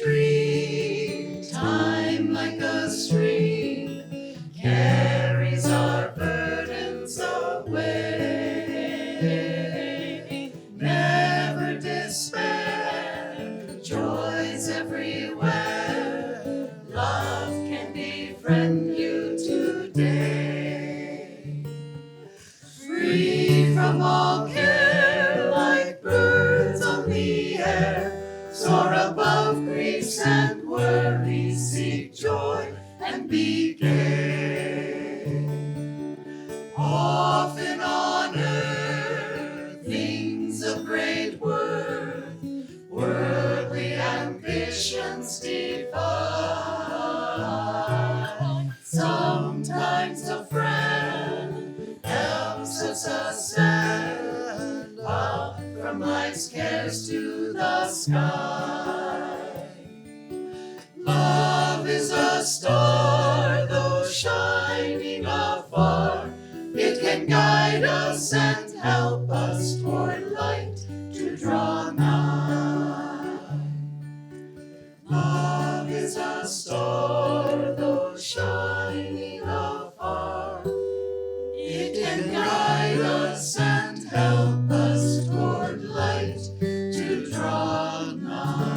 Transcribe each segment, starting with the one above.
dream, time like a stream carries our burdens away. Never despair, joys everywhere. Love can befriend you today. Free from all care, like birds on the air, soar above griefs and worries, seek joy and be gay. Often on earth, things of great worth, worldly ambitions divine. Sometimes a friend helps us ascend up from life's cares to the sky. Love is a star, though shining afar. It can guide us and help us toward light to draw nigh. Love is a star, though shining afar. It can guide us and help us toward light to draw nigh.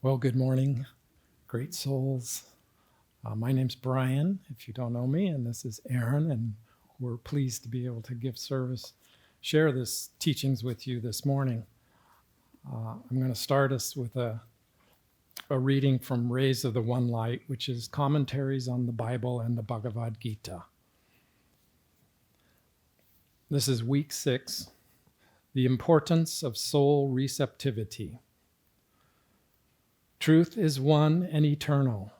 Well, good morning, great souls. My name's Brian, if you don't know me, and this is Aaron, and we're pleased to be able to give service, share this teachings with you this morning. I'm going to start us with a reading from Rays of the One Light, which is commentaries on the Bible and the Bhagavad Gita. This is week 6, the importance of soul receptivity. Truth is one and eternal.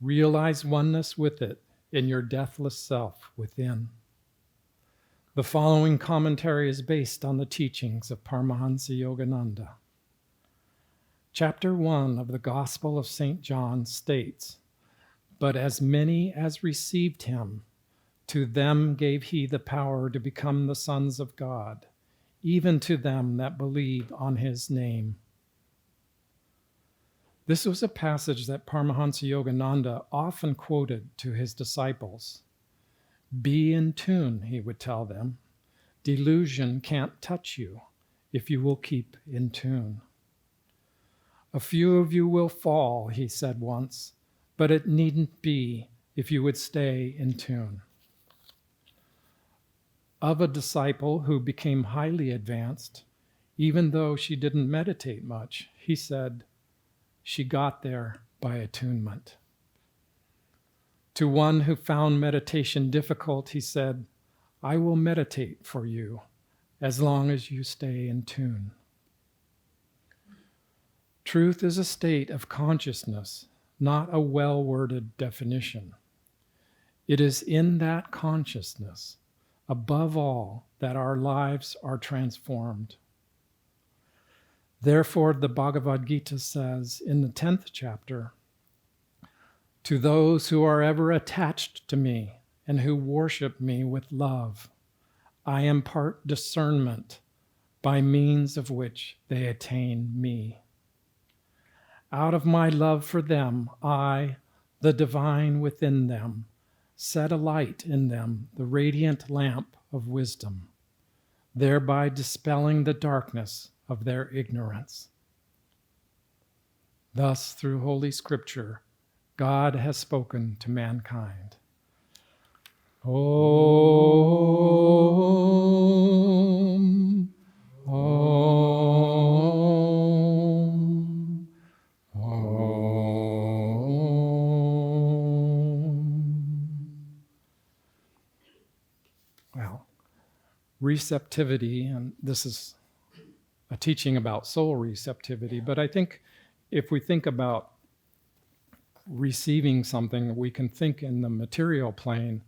Realize oneness with it in your deathless self within. The following commentary is based on the teachings of Paramhansa Yogananda. Chapter 1 of the Gospel of St. John states, "But as many as received him, to them gave he the power to become the sons of God, even to them that believe on his name." This was a passage that Paramhansa Yogananda often quoted to his disciples. Be in tune, he would tell them. Delusion can't touch you if you will keep in tune. A few of you will fall, he said once, but it needn't be if you would stay in tune. Of a disciple who became highly advanced, even though she didn't meditate much, he said, she got there by attunement. To one who found meditation difficult, he said, I will meditate for you as long as you stay in tune. Truth is a state of consciousness, not a well-worded definition. It is in that consciousness, above all, that our lives are transformed. Therefore, the Bhagavad Gita says in the 10th chapter, to those who are ever attached to me and who worship me with love, I impart discernment by means of which they attain me. Out of my love for them, I, the divine within them, set alight in them the radiant lamp of wisdom, thereby dispelling the darkness of their ignorance. Thus, through Holy Scripture, God has spoken to mankind. Om, Om, Om. Well, receptivity, and this is a teaching about soul receptivity, but I think if we think about receiving something, we can think in the material plane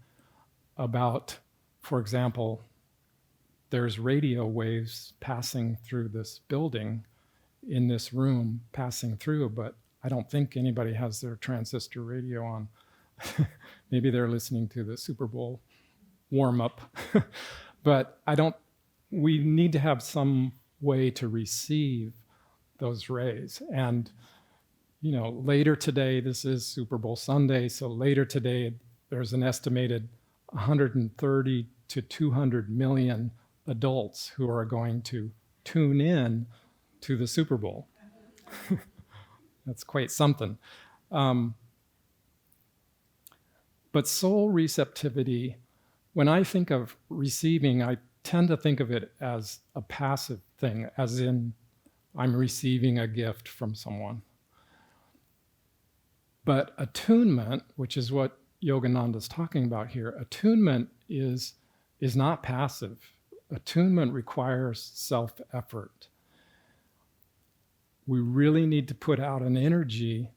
about, for example, there's radio waves passing through this building in this room, passing through, but I don't think anybody has their transistor radio on. Maybe they're listening to the Super Bowl warm-up. But we need to have some way to receive those rays. And, later today, this is Super Bowl Sunday, so later today, there's an estimated 130 to 200 million adults who are going to tune in to the Super Bowl. That's quite something. But soul receptivity, when I think of receiving, I tend to think of it as a passive thing, as in I'm receiving a gift from someone. But attunement, which is what Yogananda is talking about here, attunement is not passive. Attunement requires self-effort. We really need to put out an energy,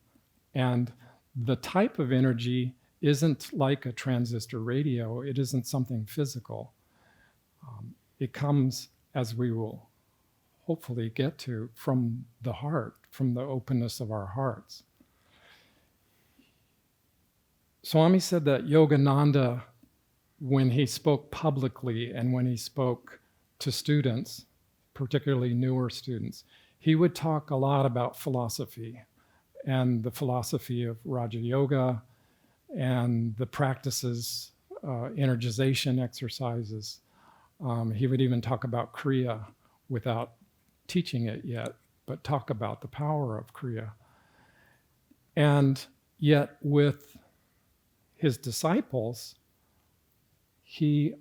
and the type of energy isn't like a transistor radio. It isn't something physical. It comes, as we will hopefully get to, from the heart, from the openness of our hearts. Swami said that Yogananda, when he spoke publicly and when he spoke to students, particularly newer students, he would talk a lot about philosophy and the philosophy of Raja Yoga and the practices, energization exercises. He would even talk about kriya without teaching it yet, but talk about the power of kriya. And yet with his disciples, he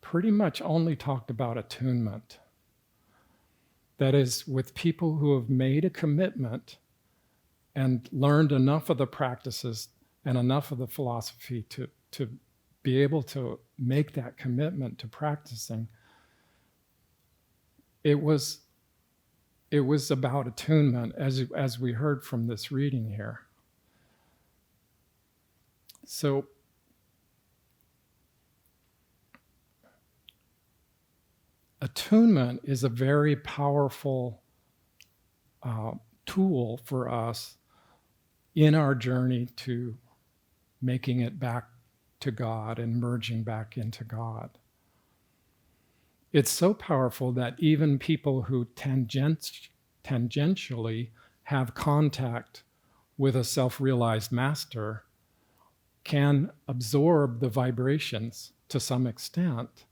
pretty much only talked about attunement. That is, with people who have made a commitment and learned enough of the practices and enough of the philosophy to be able to make that commitment to practicing, it was about attunement, as we heard from this reading here. So attunement is a very powerful tool for us in our journey to making it back to God and merging back into God. It's so powerful that even people who tangentially have contact with a self-realized master can absorb the vibrations to some extent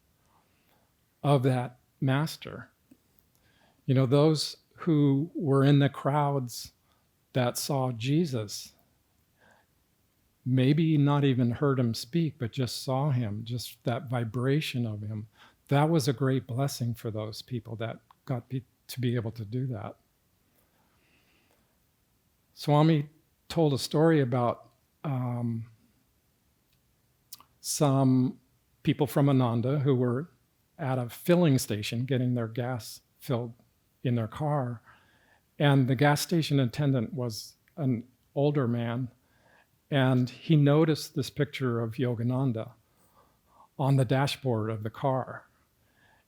of that master. Those who were in the crowds that saw Jesus, maybe not even heard him speak, but just saw him, just that vibration of him. That was a great blessing for those people that got to be able to do that. Swami told a story about some people from Ananda who were at a filling station getting their gas filled in their car. And the gas station attendant was an older man. And he noticed this picture of Yogananda on the dashboard of the car.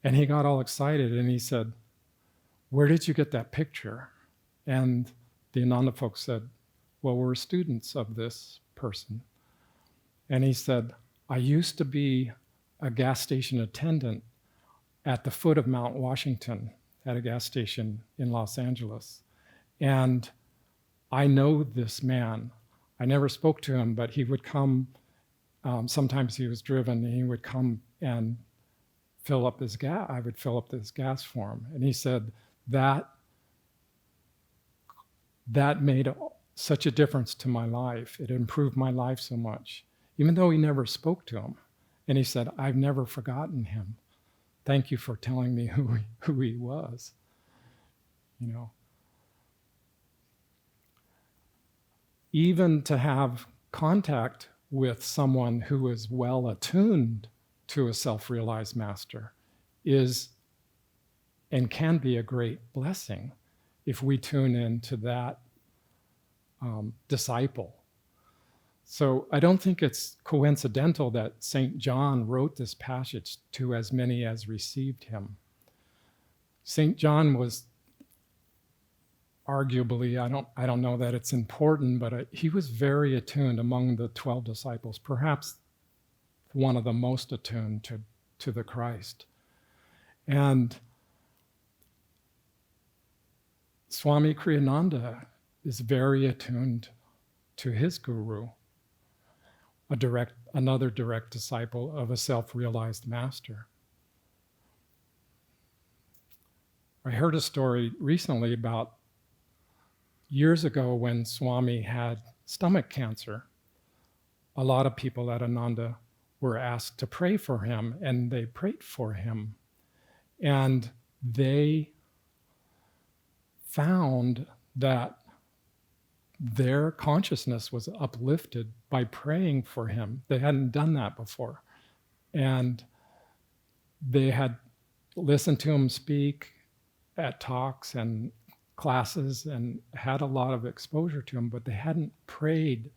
And he got all excited and he said, "Where did you get that picture?" And the Ananda folks said, "Well, we're students of this person." And he said, "I used to be a gas station attendant at the foot of Mount Washington at a gas station in Los Angeles. And I know this man. I never spoke to him, but he would come, sometimes he was driven, and he would come and fill up his gas. I would fill up this gas for him." And he said, that made such a difference to my life. It improved my life so much, even though he never spoke to him. And he said, "I've never forgotten him. Thank you for telling me who he was." Even to have contact with someone who is well attuned to a self-realized master is and can be a great blessing if we tune into that disciple. So I don't think it's coincidental that St. John wrote this passage to as many as received him. St. John was arguably, I don't know that it's important, but he was very attuned among the 12 disciples, perhaps one of the most attuned to the Christ. And Swami Kriyananda is very attuned to his guru, another direct disciple of a self-realized master. I heard a story recently about years ago when Swami had stomach cancer. A lot of people at Ananda were asked to pray for him, and they prayed for him. And they found that their consciousness was uplifted by praying for him. They hadn't done that before. And they had listened to him speak at talks and classes and had a lot of exposure to him, but they hadn't prayed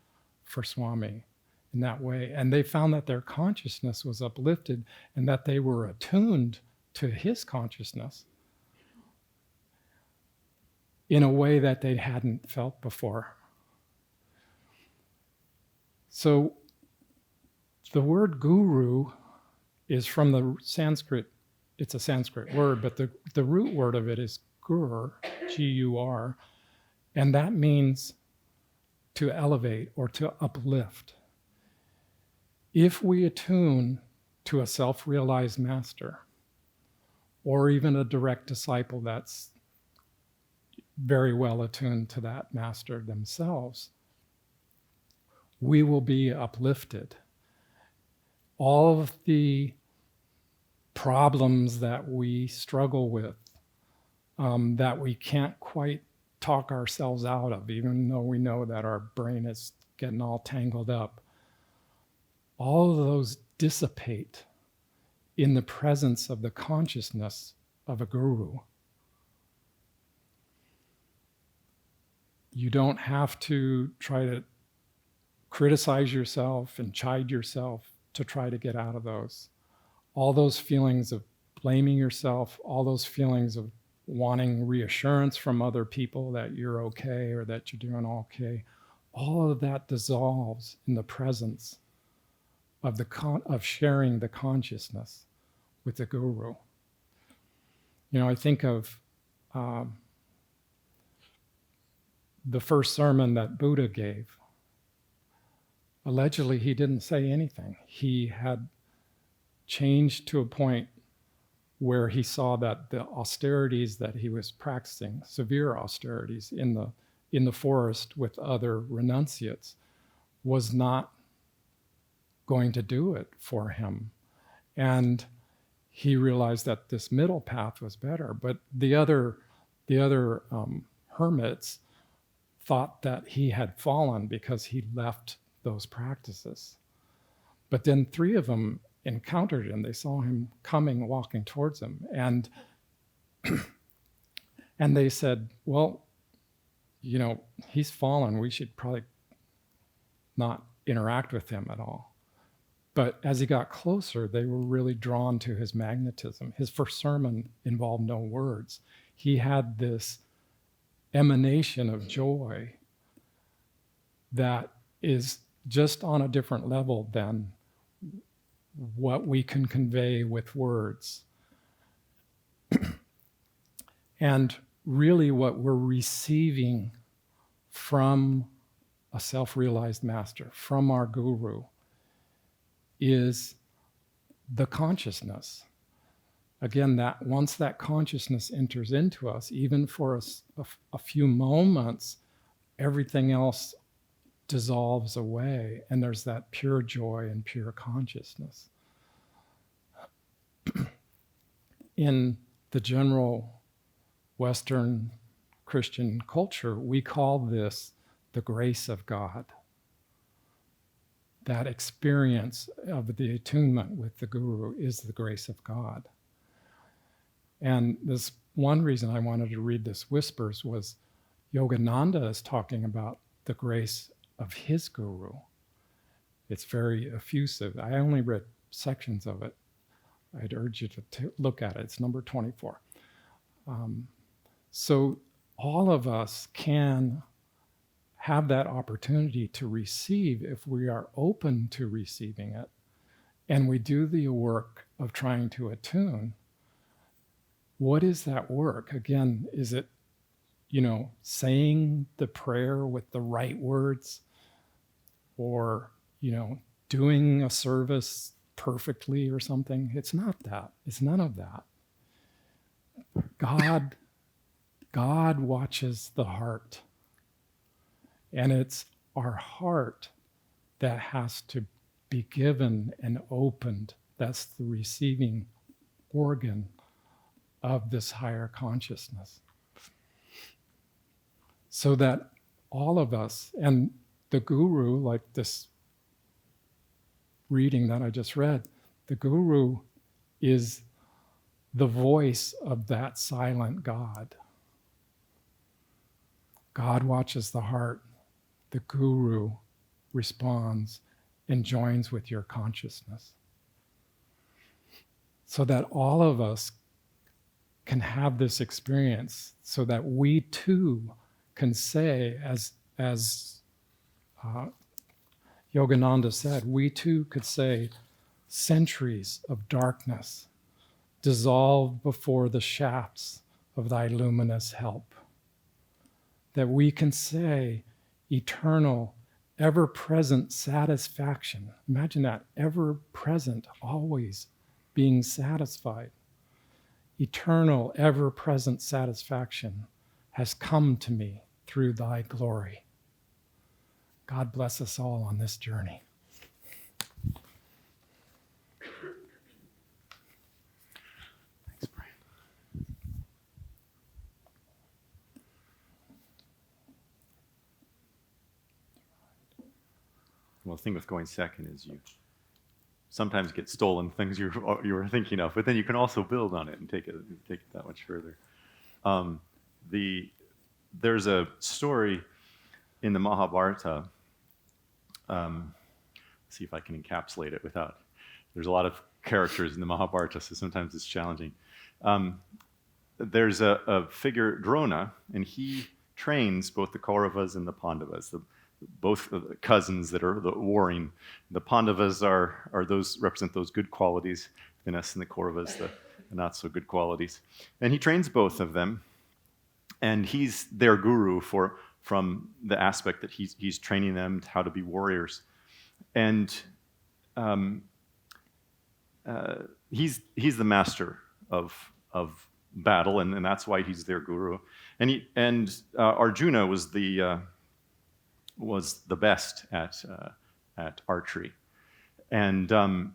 for Swami in that way. And they found that their consciousness was uplifted and that they were attuned to his consciousness in a way that they hadn't felt before. So the word guru is from the Sanskrit. It's a Sanskrit word, but the root word of it is gur, G-U-R, and that means to elevate or to uplift. If we attune to a self-realized master, or even a direct disciple that's very well attuned to that master themselves, we will be uplifted. All of the problems that we struggle with, that we can't quite talk ourselves out of, even though we know that our brain is getting all tangled up, all of those dissipate in the presence of the consciousness of a guru. You don't have to try to criticize yourself and chide yourself to try to get out of those. All those feelings of blaming yourself, all those feelings of wanting reassurance from other people that you're okay or that you're doing okay, all of that dissolves in the presence of of sharing the consciousness with the guru. You know, I think of the first sermon that Buddha gave. Allegedly, he didn't say anything. He had changed to a point where he saw that the austerities that he was practicing, severe austerities in the forest with other renunciates, was not going to do it for him. And he realized that this middle path was better. But the other hermits thought that he had fallen because he left those practices. But then 3 of them encountered him. They saw him coming, walking towards him. And they said, well, you know, he's fallen. We should probably not interact with him at all. But as he got closer, they were really drawn to his magnetism. His first sermon involved no words. He had this emanation of joy that is just on a different level than what we can convey with words. And really what we're receiving from a self-realized master, from our guru, is the consciousness. Again, that once that consciousness enters into us, even for a few moments, everything else dissolves away, and there's that pure joy and pure consciousness. In the general Western Christian culture, we call this the grace of God. That experience of the attunement with the guru is the grace of God. And this one reason I wanted to read this Whispers was Yogananda is talking about the grace of his guru. It's very effusive. I only read sections of it. I'd urge you to look at it. It's number 24. So all of us can have that opportunity to receive if we are open to receiving it and we do the work of trying to attune, what is that work? Again, is it, saying the prayer with the right words, or, doing a service perfectly or something? It's not that. It's none of that. God watches the heart. And it's our heart that has to be given and opened. That's the receiving organ of this higher consciousness. So that all of us, and the guru, like this reading that I just read, the guru is the voice of that silent God. God watches the heart. The guru responds and joins with your consciousness. So that all of us can have this experience, so that we too can say, as Yogananda said, we too could say, centuries of darkness dissolve before the shafts of thy luminous help. That we can say, eternal, ever-present satisfaction. Imagine that, ever-present, always being satisfied. Eternal, ever-present satisfaction has come to me through thy glory. God bless us all on this journey. Thanks, Brian. Well, the thing with going second is you sometimes get stolen things you were thinking of, but then you can also build on it and take it that much further. There's a story in the Mahabharata. Let's see if I can encapsulate it without. There's a lot of characters in the Mahabharata, so sometimes it's challenging. There's a figure, Drona, and he trains both the Kauravas and the Pandavas, both the cousins that are the warring. The Pandavas represent those good qualities in us, and the Kauravas, the not so good qualities. And he trains both of them, and he's their guru from the aspect that he's training them how to be warriors. And he's the master of battle, and that's why he's their guru. And Arjuna was the best at archery. And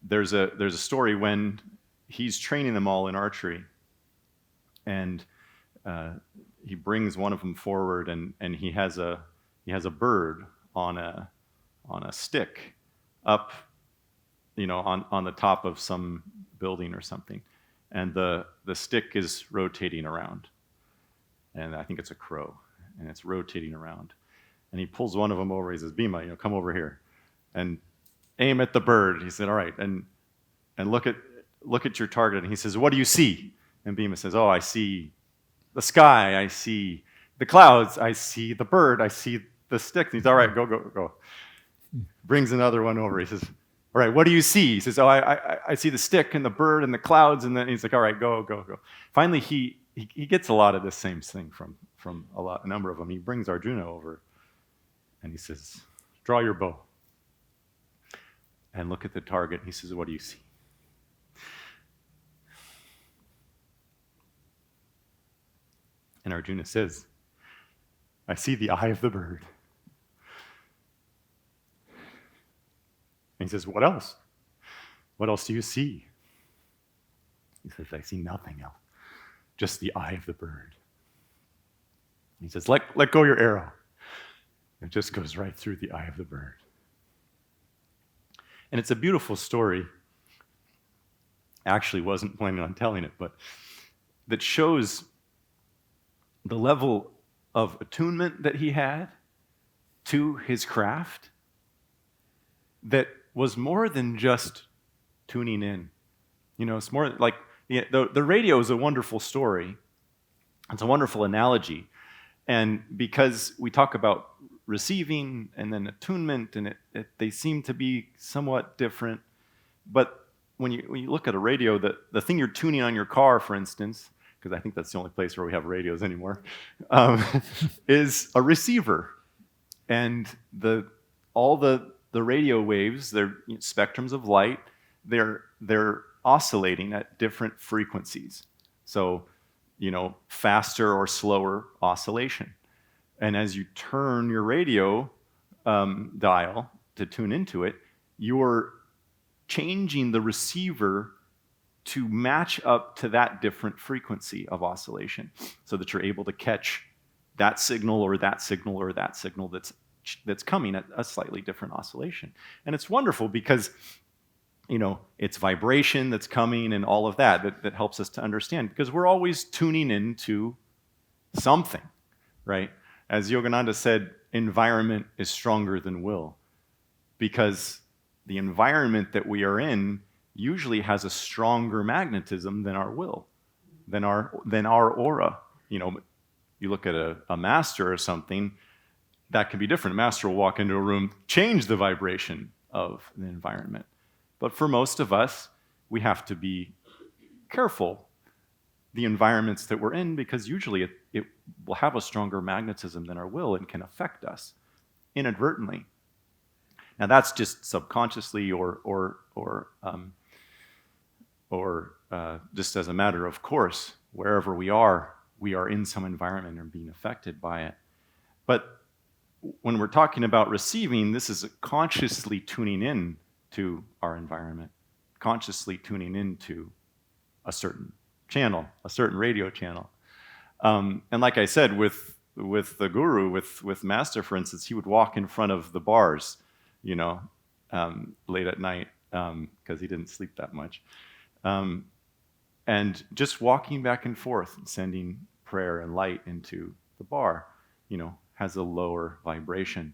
there's a story when he's training them all in archery, and he brings one of them forward, and he has a bird on a stick up, on the top of some building or something, and the stick is rotating around, and I think it's a crow, and it's rotating around, and he pulls one of them over. He says, "Bhima, come over here and aim at the bird." He said, "All right, and look at your target." And he says, "What do you see?" And Bhima says, "Oh, I see the sky, I see the clouds, I see the bird, I see the stick." And he's, "All right, go." Brings another one over. He says, "All right, what do you see?" He says, "Oh, I see the stick and the bird and the clouds." And then he's like, "All right, go." Finally, he gets a lot of the same thing from a number of them. He brings Arjuna over, and he says, "Draw your bow and look at the target." He says, "What do you see?" And Arjuna says, "I see the eye of the bird." And he says, "What else? What else do you see?" He says, "I see nothing else, just the eye of the bird." He says, let go your arrow. It just goes right through the eye of the bird. And it's a beautiful story. I actually wasn't planning on telling it, but that shows the level of attunement that he had to his craft that was more than just tuning in. It's more like the radio is a wonderful story. It's a wonderful analogy. And because we talk about receiving and then attunement, and they seem to be somewhat different. But when you look at a radio, the thing you're tuning on your car, for instance, because I think that's the only place where we have radios anymore, is a receiver. And all the radio waves, they're spectrums of light, they're oscillating at different frequencies. So, faster or slower oscillation. And as you turn your radio dial to tune into it, you're changing the receiver to match up to that different frequency of oscillation so that you're able to catch that signal or that signal or that signal that's coming at a slightly different oscillation. And it's wonderful because, it's vibration that's coming and all of that helps us to understand, because we're always tuning into something, right? As Yogananda said, environment is stronger than will, because the environment that we are in usually has a stronger magnetism than our will, than our aura. You look at a master or something, that can be different. A master will walk into a room, change the vibration of the environment. But for most of us, we have to be careful the environments that we're in, because usually it will have a stronger magnetism than our will and can affect us inadvertently. Now that's just subconsciously or just as a matter of course. Wherever we are in some environment and being affected by it. But when we're talking about receiving, this is consciously tuning in to our environment, consciously tuning into a certain channel, a certain radio channel. And like I said, with the guru, with Master, for instance, he would walk in front of the bars, late at night, because he didn't sleep that much. And just walking back and forth and sending prayer and light into the bar, has a lower vibration.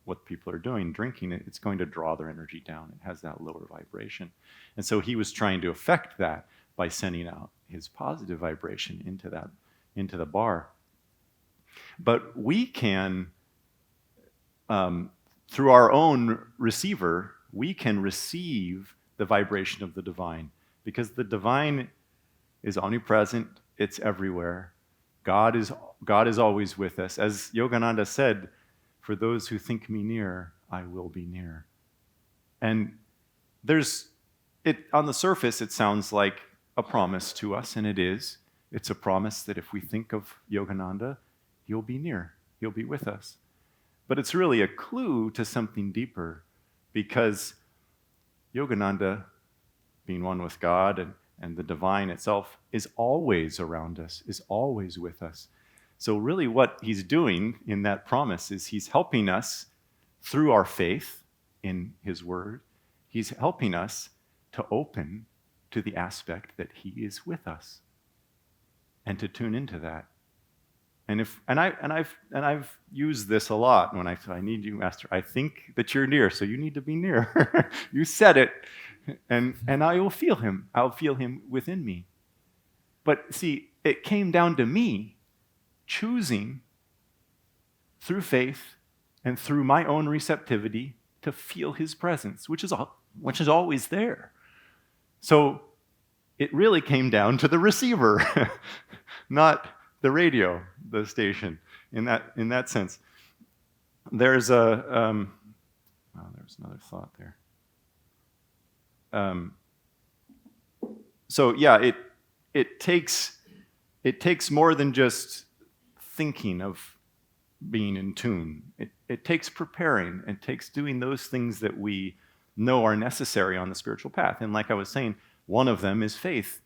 What people are doing, drinking it, it's going to draw their energy down. It has that lower vibration. And so he was trying to affect that by sending out his positive vibration into the bar. But we can, through our own receiver, we can receive the vibration of the divine, because the divine is omnipresent, it's everywhere. God is always with us. As Yogananda said, for those who think me near, I will be near. And on the surface, it sounds like a promise to us, and it is. It's a promise that if we think of Yogananda, he'll be near, he'll be with us. But it's really a clue to something deeper, because Yogananda, being one with God and the divine itself, is always around us, is always with us. So really what he's doing in that promise is he's helping us through our faith in his word. He's helping us to open to the aspect that he is with us and to tune into that. And I've used this a lot when I need you, Master. I think that you're near, so you need to be near. You said it, and I will feel him. I'll feel him within me. But see, it came down to me choosing through faith and through my own receptivity to feel his presence, which is always there. So it really came down to the receiver, not the radio, the station, in that sense. There's there's another thought there. So yeah, it takes more than just thinking of being in tune. It takes preparing. It takes doing those things that we know are necessary on the spiritual path. And like I was saying, one of them is faith.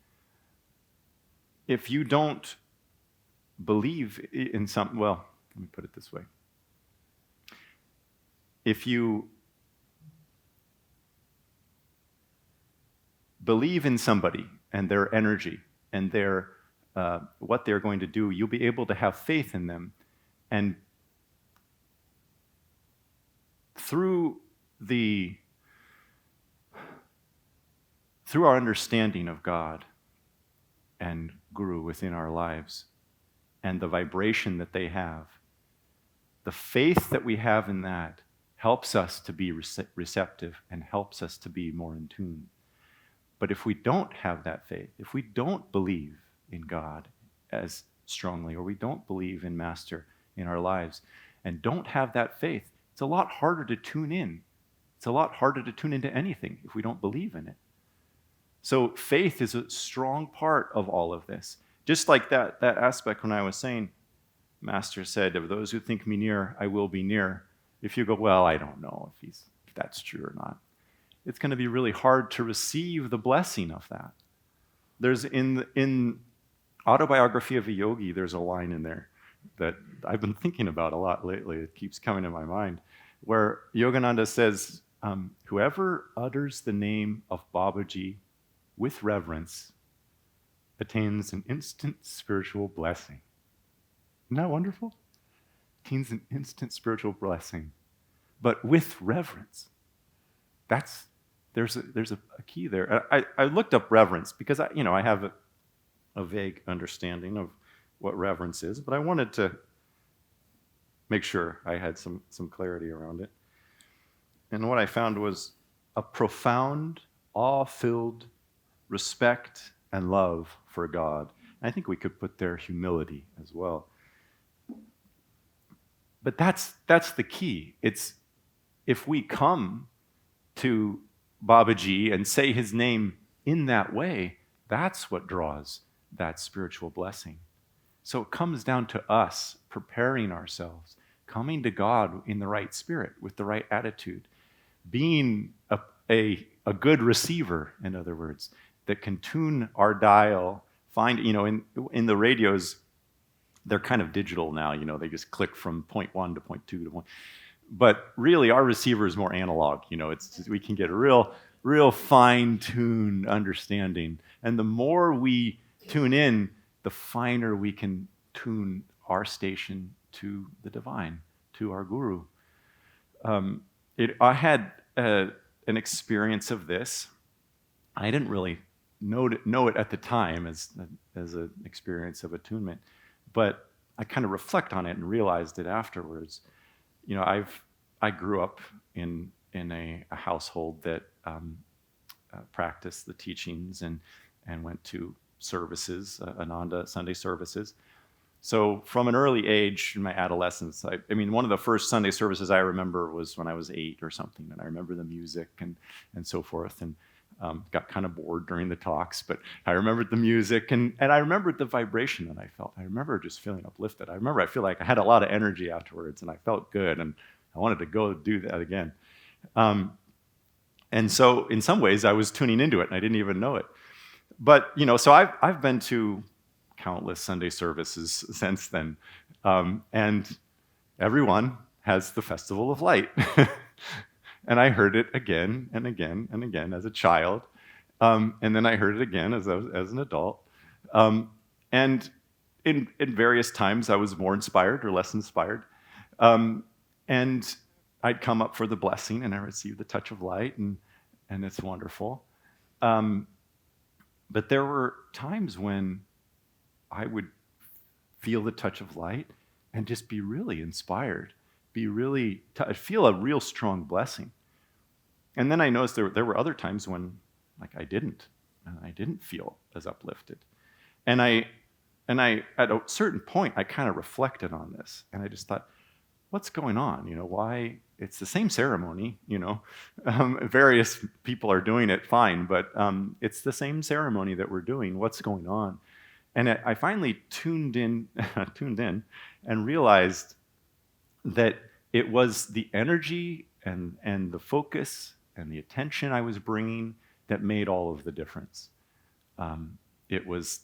If you don't believe in let me put it this way. If you believe in somebody and their energy and their what they're going to do, you'll be able to have faith in them. And through our understanding of God and Guru within our lives and the vibration that they have, the faith that we have in that helps us to be receptive and helps us to be more in tune. But if we don't have that faith, if we don't believe in God as strongly, or we don't believe in Master in our lives, and don't have that faith, it's a lot harder to tune in. It's a lot harder to tune into anything if we don't believe in it. So faith is a strong part of all of this. Just like that aspect when I was saying, Master said, of those who think me near, I will be near. If you go, well, I don't know if that's true or not, it's going to be really hard to receive the blessing of that. There's in Autobiography of a Yogi, there's a line in there that I've been thinking about a lot lately. It keeps coming to my mind, where Yogananda says, whoever utters the name of Babaji with reverence attains an instant spiritual blessing. Isn't that wonderful? Attains an instant spiritual blessing, but with reverence. There's a key there. I looked up reverence because I have a vague understanding of what reverence is, but I wanted to make sure I had some clarity around it. And what I found was a profound, awe-filled respect and love for God. And I think we could put there humility as well. But that's the key. It's if we come to Babaji and say his name in that way, that's what draws that spiritual blessing. So it comes down to us preparing ourselves, coming to God in the right spirit, with the right attitude, being a good receiver, in other words, that can tune our dial, find, in the radios, they're kind of digital now, they just click from point 1 to point 2 to point. But really, our receiver is more analog. We can get a real fine-tuned understanding. And the more we tune in, the finer we can tune our station to the divine, to our guru. I had an experience of this. I didn't really know it at the time as an experience of attunement, but I kind of reflect on it and realized it afterwards. I grew up in a household that practiced the teachings and went to services, Ananda Sunday Services. So from an early age in my adolescence, one of the first Sunday services I remember was when I was 8 or something, and I remember the music and so forth, and got kind of bored during the talks, but I remembered the music, and I remembered the vibration that I felt. I remember just feeling uplifted. I feel like I had a lot of energy afterwards, and I felt good, and I wanted to go do that again. And so in some ways, I was tuning into it, and I didn't even know it. But, so I've been to countless Sunday services since then, and everyone has the Festival of Light. And I heard it again and again and again as a child, and then I heard it again as an adult. And in various times, I was more inspired or less inspired. And I'd come up for the blessing, and I received the touch of light, and it's wonderful. But there were times when I would feel the touch of light and just be really inspired, feel a real strong blessing. And then I noticed there were other times when I didn't feel as uplifted. And I at a certain point, I kind of reflected on this, and I just thought, what's going on? Why? It's the same ceremony, various people are doing it fine, but it's the same ceremony that we're doing. What's going on? And I finally tuned in and realized that it was the energy and the focus and the attention I was bringing that made all of the difference. It was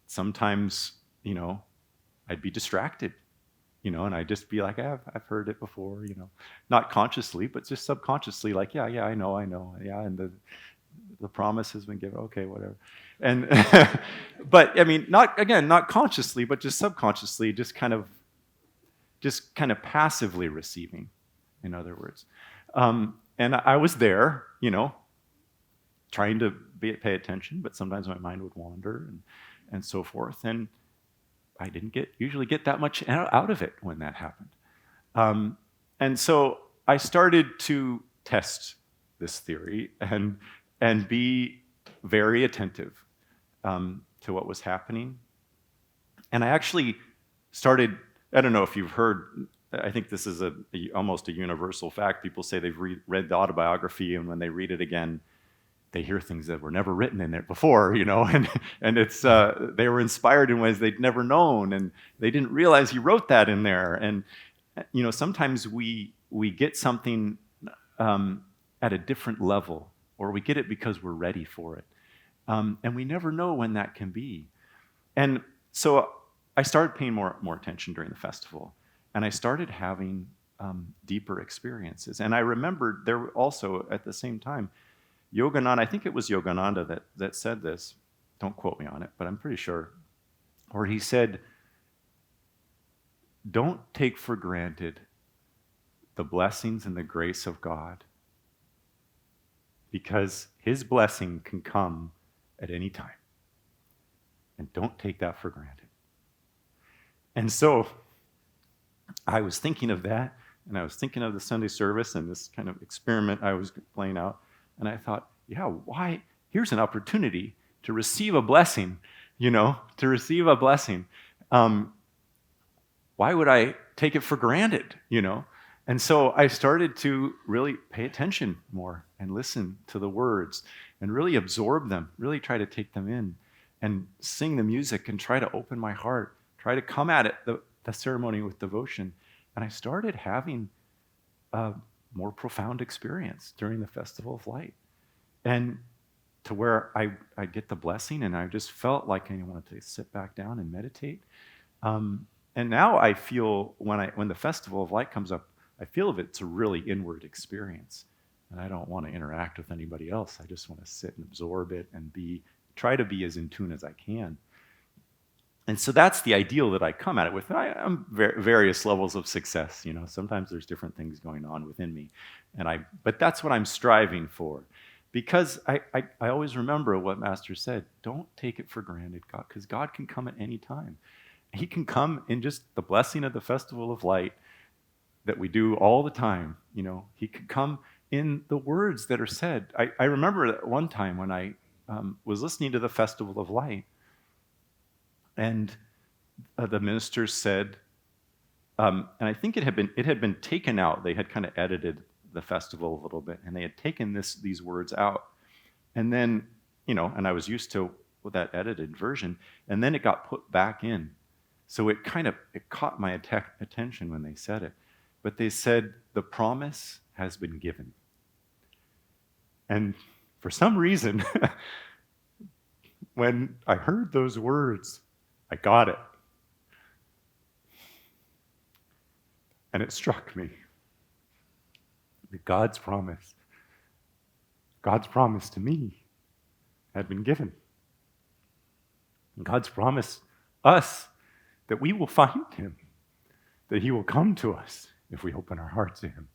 sometimes, I'd be distracted, and I'd just be like, I've heard it before, not consciously, but just subconsciously, like, yeah, I know, yeah, and the promise has been given, okay, whatever. And but not consciously, but just subconsciously, just kind of passively receiving, in other words. And I was there, trying to pay attention, but sometimes my mind would wander and so forth. And I didn't usually get that much out of it when that happened. And so I started to test this theory and be very attentive to what was happening. And I actually started, I don't know if you've heard, I think this is almost a universal fact. People say they've read the autobiography, and when they read it again, they hear things that were never written in it before, and it's they were inspired in ways they'd never known, and they didn't realize he wrote that in there. And sometimes we get something at a different level, or we get it because we're ready for it, and we never know when that can be. And so I started paying more attention during the festival, and I started having deeper experiences. And I remembered there were also, at the same time, Yogananda, I think it was Yogananda that said this, don't quote me on it, but I'm pretty sure, where he said, don't take for granted the blessings and the grace of God, because his blessing can come at any time. And don't take that for granted. And so I was thinking of that, and I was thinking of the Sunday service and this kind of experiment I was playing out. And I thought, why? Here's an opportunity to receive a blessing, to receive a blessing. Why would I take it for granted, And so I started to really pay attention more and listen to the words and really absorb them, really try to take them in and sing the music and try to open my heart, try to come at it, the ceremony with devotion. And I started having a more profound experience during the Festival of Light. And to where I get the blessing, and I just felt like I wanted to sit back down and meditate. And now I feel when the Festival of Light comes up, I feel it's a really inward experience. And I don't want to interact with anybody else. I just want to sit and absorb it and try to be as in tune as I can. And so that's the ideal that I come at it with. I'm various levels of success. Sometimes there's different things going on within me, but that's what I'm striving for, because I always remember what Master said: don't take it for granted, God, because God can come at any time. He can come in just the blessing of the Festival of Light that we do all the time. He could come in the words that are said. I remember that one time when I was listening to the Festival of Light. And the ministers said, and I think it had been taken out. They had kind of edited the festival a little bit, and they had taken these words out. And then, and I was used to that edited version, and then it got put back in. So it caught my attention when they said it. But they said, the promise has been given. And for some reason, when I heard those words, I got it. And it struck me that God's promise to me had been given. And God's promise us that we will find him, that he will come to us if we open our hearts to him.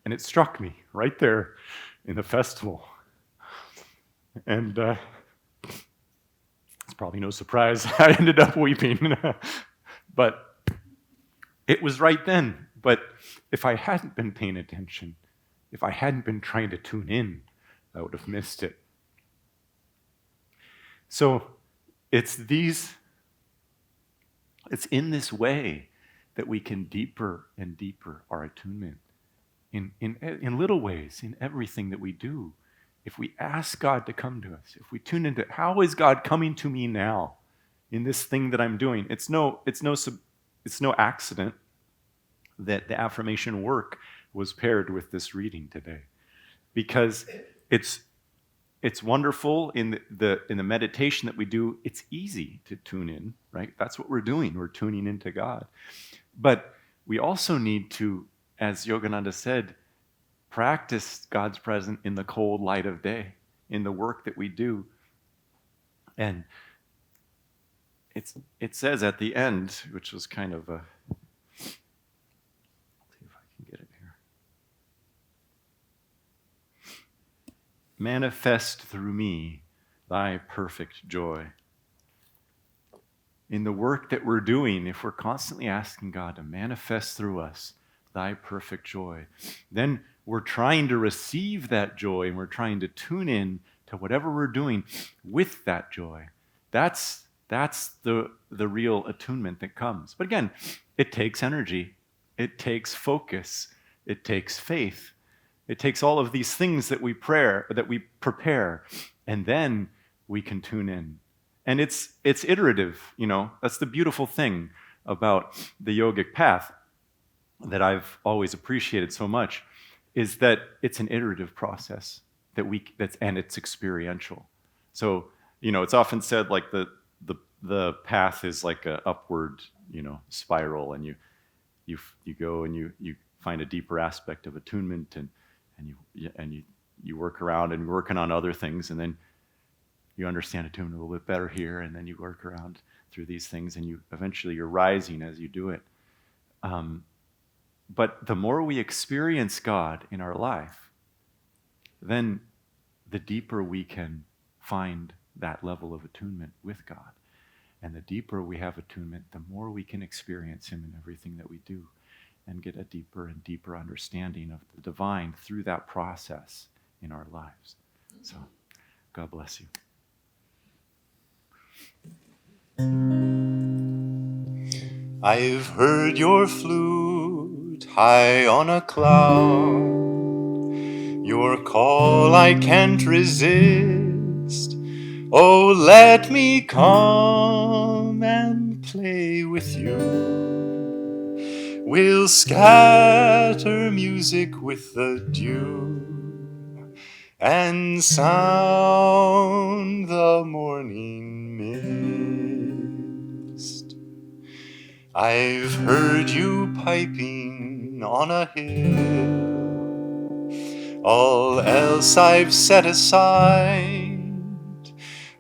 And it struck me right there in the festival. And it's probably no surprise I ended up weeping. But it was right then. But if I hadn't been paying attention, if I hadn't been trying to tune in, I would have missed it. So it's in this way that we can deeper and deeper our attunement in little ways, in everything that we do. If we ask God to come to us, if we tune into how is God coming to me now in this thing that I'm doing, it's no accident that the affirmation work was paired with this reading today, because it's wonderful in the meditation that we do. It's easy to tune in, right? That's what we're doing. We're tuning into God. But we also need to, as Yogananda said, practice God's presence in the cold light of day, in the work that we do. And it says at the end, which was kind of a, let's see if I can get it here. Manifest through me thy perfect joy. in the work that we're doing, if we're constantly asking God to manifest through us thy perfect joy, then we're trying to receive that joy and we're trying to tune in to whatever we're doing with that joy. That's the real attunement that comes. But again, it takes energy. It takes focus. It takes faith. It takes all of these things that we prepare, and then we can tune in. And it's iterative, That's the beautiful thing about the yogic path that I've always appreciated so much, is that it's an iterative process and it's experiential. So, it's often said like the path is like a upward, spiral, and you go and you find a deeper aspect of attunement, and you work around and working on other things, and then you understand attunement a little bit better here, and then you work around through these things, and eventually you're rising as you do it. But the more we experience God in our life, then the deeper we can find that level of attunement with God. And the deeper we have attunement, the more we can experience him in everything that we do and get a deeper and deeper understanding of the divine through that process in our lives. So, God bless you. I've heard your flute high on a cloud. Your call I can't resist. Oh, let me come and play with you. We'll scatter music with the dew and sound the morning mist. I've heard you piping on a hill, all else I've set aside.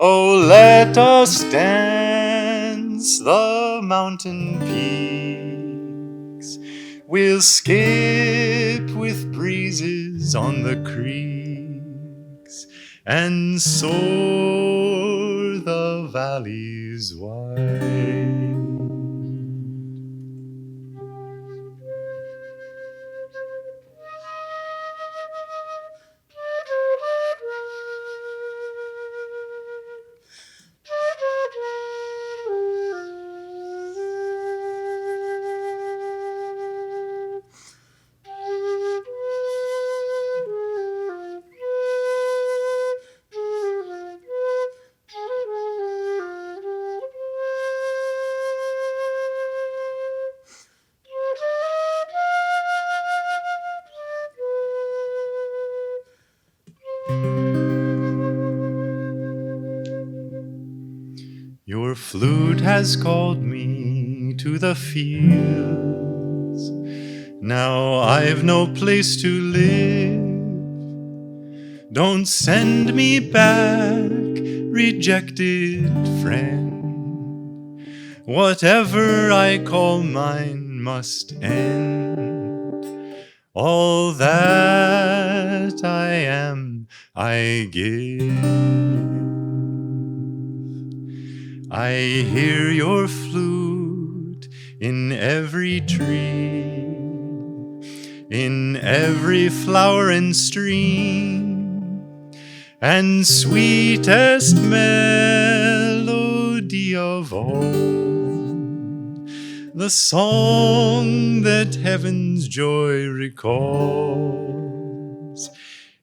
Oh, let us dance the mountain peaks. We'll skip with breezes on the creeks and soar the valleys wide. Your flute has called me to the fields. Now I've no place to live. Don't send me back, rejected friend. Whatever I call mine must end. All that I am, I give. I hear your flute in every tree, in every flower and stream, and sweetest melody of all, the song that heaven's joy recalls.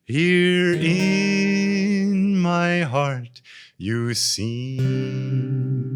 Here in my heart you sing.